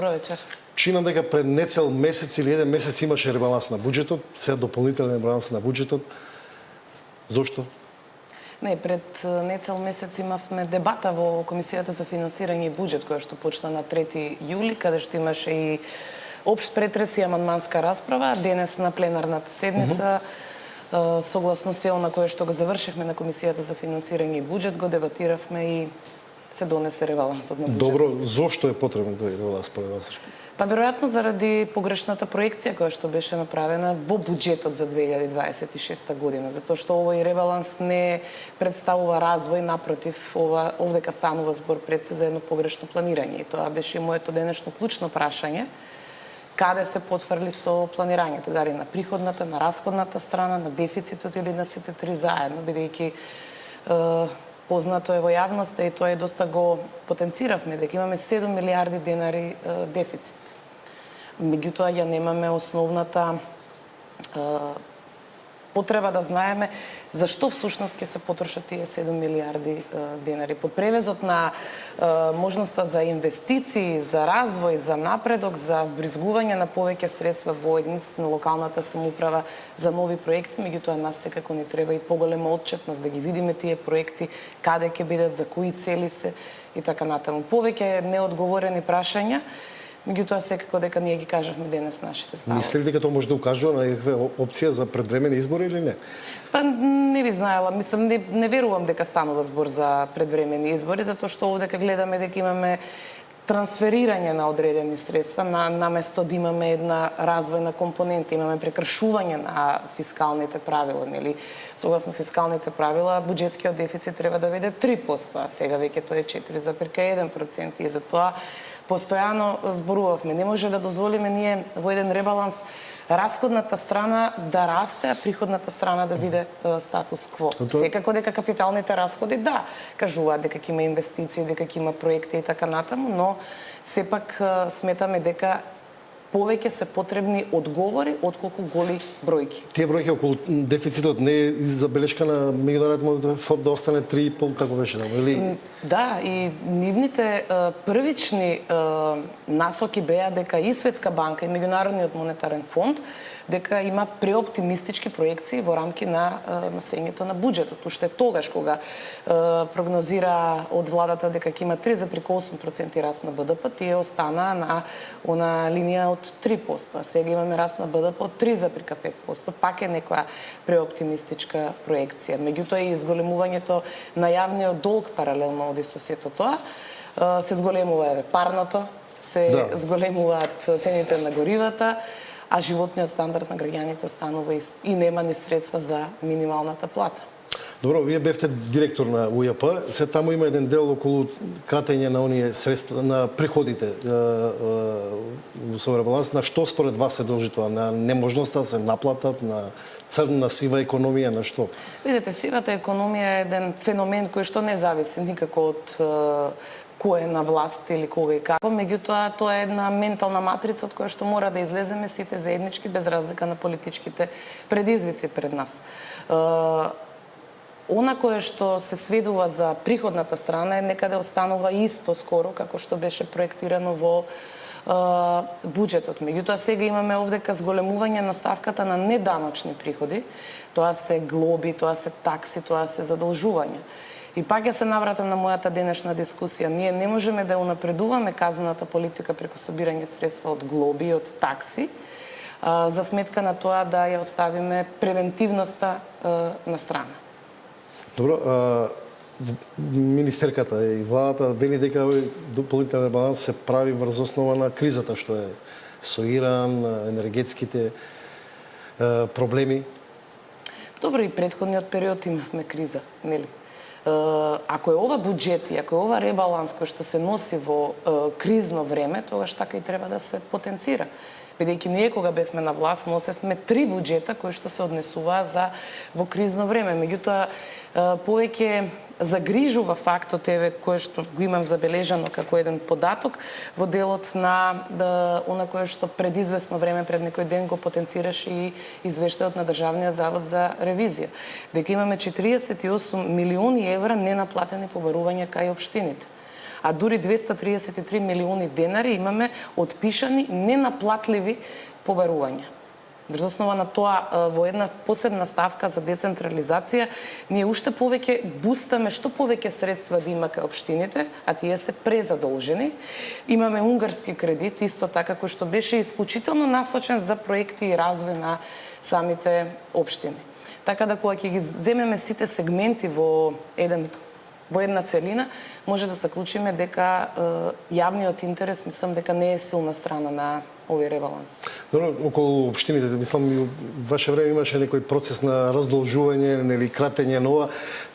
Добро вечер. Чинам дека пред нецел месец или еден месец имаше ребаланс на буџетот, сега дополнителен ребаланс на буџетот. Зошто? Не, пред нецел месец имавме дебата во Комисијата за финансирање и буџет, која што почна на 3 јули, каде што имаше и општ претрес и амандманска расправа. Денес на пленарната седница, согласно се на кое што го завршивме на Комисијата за финансирање и буџет, го дебатиравме и се донесе ребалансот на буџетот. Добро, зошто е потребен тој ребаланс според вас? Па веројатно заради погрешната проекција која што беше направена во буџетот за 2026 година, затоа што овој ребаланс не представува развој, напротив, овдека станува збор пред се за едно погрешно планирање. И тоа беше и моето денешно клучно прашање. Каде се потврли со планирањето, дали на приходната, на расходната страна, на дефицитот или на сите три заедно, бидејќи познато е во јавноста и тоа е доста го потенциравме, дека имаме 7 милиарди денари дефицит. Меѓутоа ја немаме основната потреба да знаеме зашто всушност ќе се потрошат тие 7 милиарди денари. Под превезот на можноста за инвестиции, за развој, за напредок, за вбризгување на повеќе средства во единиците на локалната самоуправа за нови проекти, меѓутоа нас секако ни треба и поголема отчетност да ги видиме тие проекти, каде ќе бидат, за кои цели се и така натаму. Повеќе неодговорени прашања. Меѓутоа секако дека ние ги кажавме денес нашите ставови. Мислите ли дека тоа може да укажува на некаква опција за предвремени избори или не? Па не би знаела, мислам не верувам дека станува збор за предвремени избори, затоа што овдека гледаме дека имаме трансферирање на одредени средства, наместо да имаме една развојна компонента, имаме прекршување на фискалните правила, нели? Согласно фискалните правила, буџетскиот дефицит треба да биде 3%, а сега веќе тоа е 4,1% и затоа постојано зборувавме. Не може да дозволиме ние во еден ребаланс расходната страна да расте, а приходната страна да биде статус кво. Секако дека капиталните расходи, да, кажуваат дека ќе има инвестиции, дека ќе има проекти и така натаму, но сепак сметаме дека повеќе се потребни одговори отколку голи бројки. Тие бројки околу дефицитот не е забелешка на меѓународниот монетарен фонд да остане 3,5 како беше таму, или? Да, и нивните првични насоки беа дека и Светска банка и Меѓународниот монетарен фонд дека има преоптимистички проекции во рамки на насењето на буџетот. Уште тогаш кога прогнозира од владата дека ќе има 3,8% раст на БДП, тие останаа на она линија од 3%, а сега имаме раст на БДП од 3,5%, пак е некоја преоптимистичка проекција. Меѓутоа и изголемувањето на јавниот долг паралелно оди со сето тоа, се зголемува парното, се зголемуваат цените на горивата, а животниот стандард на граѓаните останува ист и нема ни средства за минималната плата. Добро, вие бевте директор на УЈП, се таму има еден дел околу кратење на оние средства на приходите со ребаланс. На што според вас се дължи тоа? На неможноста да се наплатат, на црна сива економија, на што? Видете, сивата економија е еден феномен кој што не зависи никако од кој е на власт или кога и како, меѓутоа тоа е една ментална матрица од која што мора да излеземе сите заеднички без разлика на политичките предизвици пред нас. Она кое што се сведува за приходната страна е некаде останува исто скоро како што беше проектирано во буџетот. Меѓутоа сега имаме овдека зголемување на ставката на неданочни приходи. Тоа се глоби, тоа се такси, тоа се задолжувања. И пак ќе се навратам на мојата денешна дискусија. Ние не можеме да унапредуваме казната политика преку собирање средства од глоби и од такси, за сметка на тоа да ја оставиме превентивноста на страна. Добро, министерката и владата вели дека овој дополнителен ребаланс се прави врз основа на кризата што е со Иран, енергетските проблеми. Добро, и претходниот период имавме криза, нели? Ако е ова буџет и ако е ова ребаланс кој што се носи во кризно време, тогаш така и треба да се потенцира. Бидејќи ние кога бевме на власт носевме 3 буџета кои што се однесуваа за во кризно време. Меѓутоа повеќе загрижува фактот кој што го имам забележано како еден податок во делот на она кое што пред известно време, пред некој ден го потенцираше и извештајот на Државниот завод за ревизија, дека имаме 48 милиони евра ненаплатени побарувања кај општините. а дури 233 милиони денари имаме отпишани ненаплатливи побарувања. Врз основа на тоа, во една посебна ставка за децентрализација, ние уште повеќе бустаме што повеќе средства да има кај општините, а тие се презадолжени. Имаме унгарски кредит, исто така, кој што беше исклучително насочен за проекти и развој на самите општини. Така да кога ќе ги земеме сите сегменти во една целина, може да заклучиме дека јавниот интерес, мислам дека не е силна страна на овој ребаланс. Добро, околу општините, мислам, и ваше време имаше некој процес на раздолжување, нели кратење на ова.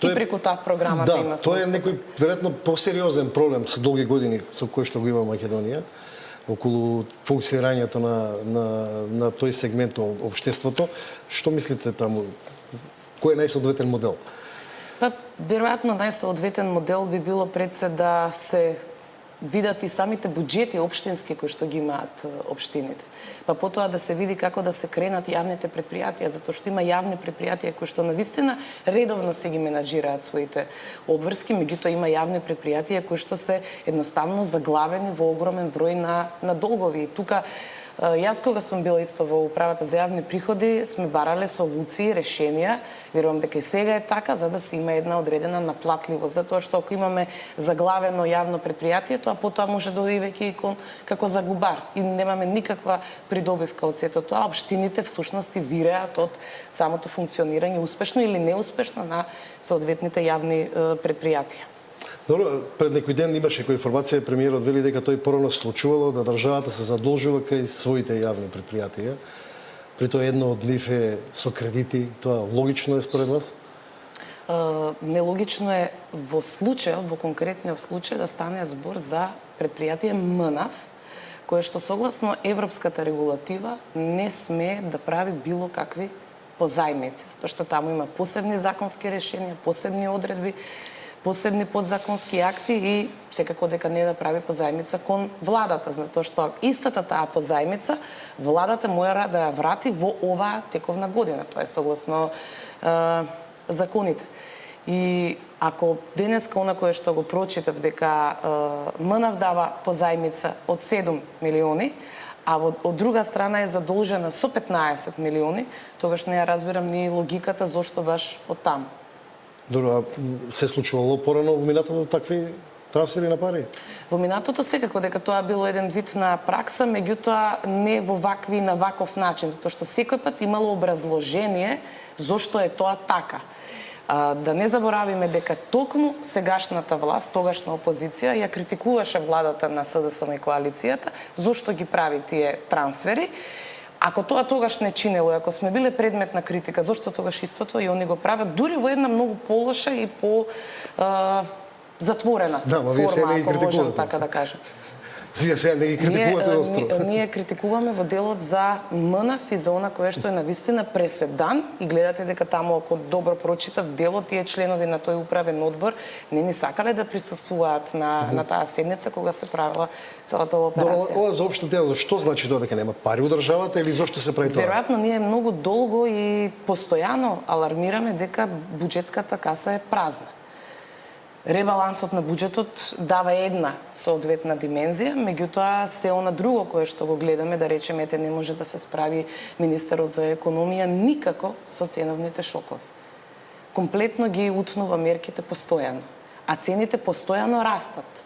И преку таа програмата има. Да, тоа е некој веројатно посериозен проблем со долги години со кој што го има Македонија околу функционирањето на тој сегмент од општеството. Што мислите таму? Кој е најсоодветен модел? Па, веројатно најсоодветен модел би било пред се да се видат и самите буџети општински кои што ги имаат општините. Па потоа да се види како да се кренат јавните предпријатија, затоа што има јавни предпријатија кои што навистина редовно се ги менаџираат своите обврски, меѓутоа има јавни предпријатија кои што се едноставно заглавени во огромен број на долгови. И тука јас кога сум била исто во управата за јавни приходи, сме барале солуции, решенија, верувам дека и сега е така, за да се има една одредена наплатливост, затоа што ако имаме заглавено јавно предпријатие, тоа потоа може да оди веќе како загубар и немаме никаква придобивка од сето тоа. Општините всушност и виреат од самото функционирање успешно или неуспешно на соодветните јавни предпријатија. Добро, пред некој ден имаше која информација, премиерот вели дека тој порано случувало да државата се задолжува кај своите јавни предпријатија. При тоа едно од нив е со кредити. Тоа логично е според вас? Нелогично е во случај, во конкретниот случај да стане збор за предпријатие МНАВ, кое што согласно европската регулатива не смее да прави било какви позајмици, затоа што таму има посебни законски решенија, посебни одредби, посебни подзаконски акти и секако дека не да прави позајмица кон владата, затоа што истата таа позајмица владата мора да ја врати во оваа тековна година, тоа е согласно законите. И ако денеска онакое што го прочитав дека МНАВ дава позајмица од 7 милиони, а од друга страна е задолжена со 15 милиони, тогаш не ја разбирам ни логиката зошто баш од таму. Добро, се случувало порано во минатото такви трансфери на пари? Во минатото секако дека тоа било еден вид на пракса, меѓутоа не во вакви на ваков начин, затоа што секој пат имало образложение зошто е тоа така. Да не заборавиме дека токму сегашната власт, тогашна опозиција, ја критикуваше владата на СДСМ и коалицијата зошто ги прави тие трансфери. Ако тоа тогаш не чинело, ако сме биле предмет на критика, зошто тогаш истото и они го прават, дури во една многу полоша и по затворена форма, ако можам така да кажем. Вие сега не ги критикувате остро. Ние критикуваме во делот за МНАВ и за она кое што е навистина преседан и гледате дека таму, ако добро прочитав делот, тие членови на тој управен одбор не сакале да присуствуваат на таа седница кога се правила целата оваа операција. Ова за општа тема, зашто значи тоа дека нема пари у државата или зошто се прави тоа? Веројатно ние многу долго и постојано алармираме дека буџетската каса е празна. Ребалансот на буџетот дава една соодветна димензија, меѓутоа се она друго кое што го гледаме, да речеме, не може да се справи министерот за економија никако со ценовните шокови. Комплетно ги утнува мерките постојано, а цените постојано растат.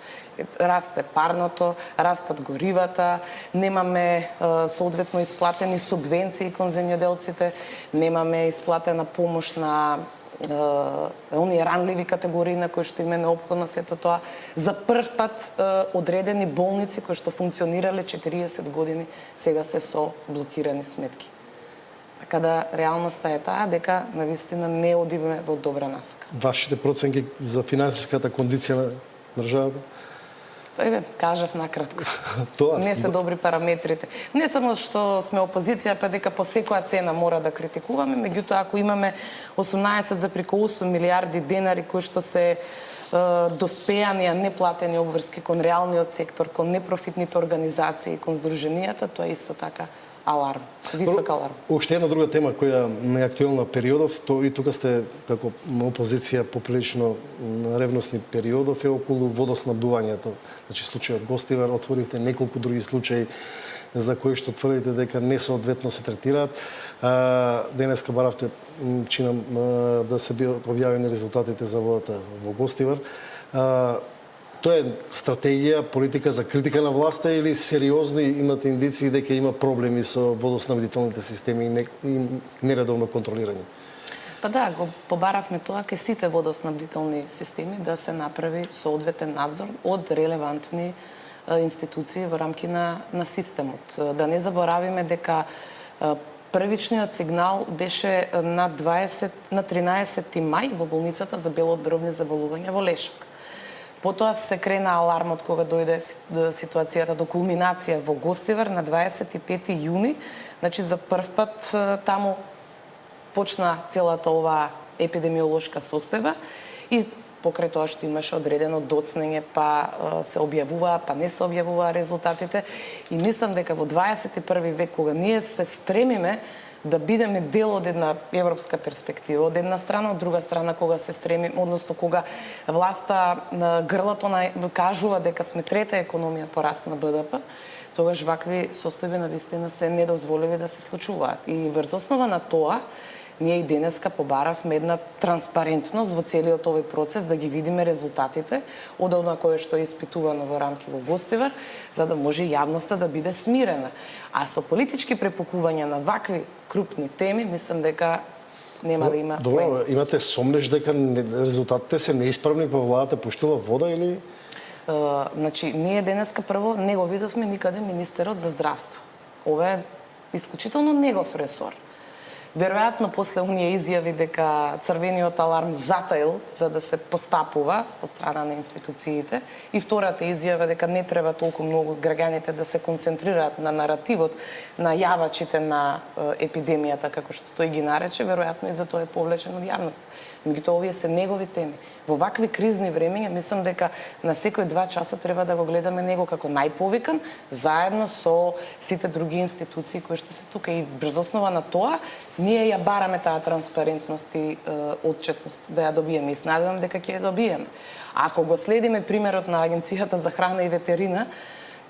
Расте парното, растат горивата, немаме соодветно исплатени субвенции кон земјоделците, немаме исплатена помош на оние ранливи категории на кои што им е неопходно сето тоа. За прв пат одредени болници кои што функционирале 40 години сега се со блокирани сметки. Така да реалноста е таа дека навистина не одиме во добра насока. Вашите проценки за финансиската кондиција на државата? Еве, кажав накратко. Тоа не се добри параметрите. Не само што сме опозиција, па дека по секоја цена мора да критикуваме, меѓутоа ако имаме 18,8 милиарди денари кои што се доспејани неплатени обврски кон реалниот сектор, кон непрофитните организации, кон здруженијата, тоа е исто така аларм, висок аларм. Уште една друга тема која не е актуелна периодов, то и тука сте како опозиција поприлично ревностни периодов е околу водоснабдувањето. Значи случајот Гостивар, отворивте неколку други случаи за кои што тврдите дека несоодветно се третираат. Денеска баравте, чинам, да се бидат објавени резултатите за водата во Гостивар. Тоа е стратегија, политика за критика на власта или сериозно имате индиции дека има проблеми со водоснабдителните системи и нередовно контролирање? Па да, го побаравме тоа ке сите водоснабдителни системи да се направи соодветен надзор од релевантни институции во рамки на системот. Да не заборавиме дека првичниот сигнал беше на 13 мај во болницата за белодробни заболувања во Лешок. Потоа се крена алармот кога дојде ситуацијата до кулминација во Гостивар на 25 јуни. Значи за прв пат таму почна целата оваа епидемиолошка состојба и покрај тоа што имаше одредено доцнење, па се објавуваа, па не се објавуваа резултатите. И мислам дека во 21 век, кога ние се стремиме да бидеме дел од една европска перспектива, од една страна, од друга страна, кога се стремиме, односно кога власта на грлото кажува дека сме трета економија по раст на БДП, тогаш вакви состојби навистина се недозволиви да се случуваат. И врз основа на тоа, ние и денеска побаравме една транспарентност во целиот овој процес, да ги видиме резултатите од она кое што е испитувано во рамки во Гостивар, за да може јавноста да биде смирена. А со политички препукувања на вакви крупни теми, мислам дека нема да има. Добро, имате сомнеш дека резултатите се неисправни, па владата пуштила вода или? Значи, ние денеска прво не го видовме никаде министерот за здравство. Ова е исклучително негов ресор. Веројатно после оние изјави дека црвениот аларм затаил за да се постапува од страна на институциите и втората изјава дека не треба толку многу граѓаните да се концентрираат на наративот на јавачите на епидемијата, како што тој ги нарече, веројатно и за тоа е повлечен од јавност. Меѓутоа овие се негови теми. Во вакви кризни времења мислам дека на секој 2 часа треба да го гледаме него како најповикан, заедно со сите други институции кои што се тука, и врз основа на тоа ние ја бараме таа транспарентност и отчетност да ја добиеме, и се надевам дека ќе ја добиеме. Ако го следиме примерот на Агенцијата за храна и ветерина,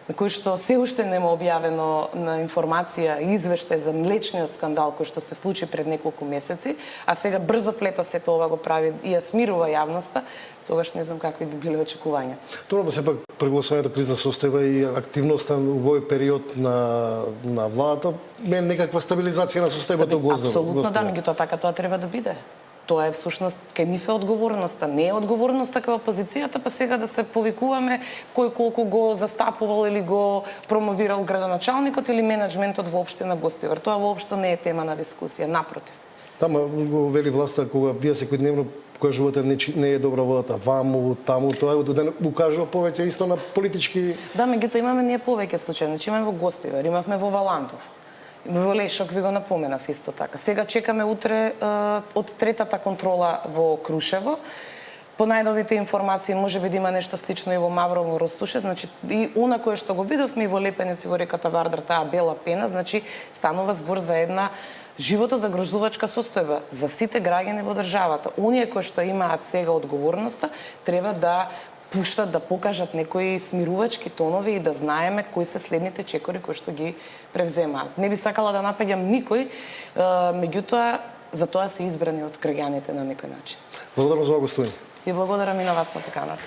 на кој што се уште нема објавено на информација и извештај за млечниот скандал кој што се случи пред неколку месеци, а сега брзо плето сето ова го прави и ја смирува јавноста, тогаш не знам какви би биле очекувањата. Тоа сепак прегласувањето кризна состојба и активноста во овој период на владата е некаква стабилизација на состојбата во Гостивар. Апсолутно да, меѓутоа така тоа треба да биде. Тоа е всушност кај нив е одговорноста, не е одговорноста кај опозицијата, па сега да се повикуваме кој колку го застапувал или го промовирал градоначалникот или менаџментот во општина Гостивар. Тоа воопшто не е тема на дискусија, напротив. Тама го вели власта кога вие секојдневно кажувате не е добра водата ваму, таму, тоа е да укажува повеќе исто на политички. Да, меѓутоа имаме ние повеќе случаи. Значи имаме во Гостивар, имавме во Валантов. Во Лешок ви го напоменав исто така. Сега чекаме утре од третата контрола во Крушево. По најновите информации можеби да има нешто слично и во Маврово, Ростуше, значи и она кое што го видовме и во Лепенец и во реката Вардар, таа бела пена, значи станува збор за една животозагрозувачка состојба за сите граѓани во државата. Оние кои што имаат сега одговорноста треба да пуштат, да покажат некои смирувачки тонови и да знаеме кои се следните чекори кои што ги превземаат. Не би сакала да напаѓам никој, меѓутоа за тоа се избрани од граѓаните на некој начин. Благодарам за гостување. И благодарам и на вас на поканата.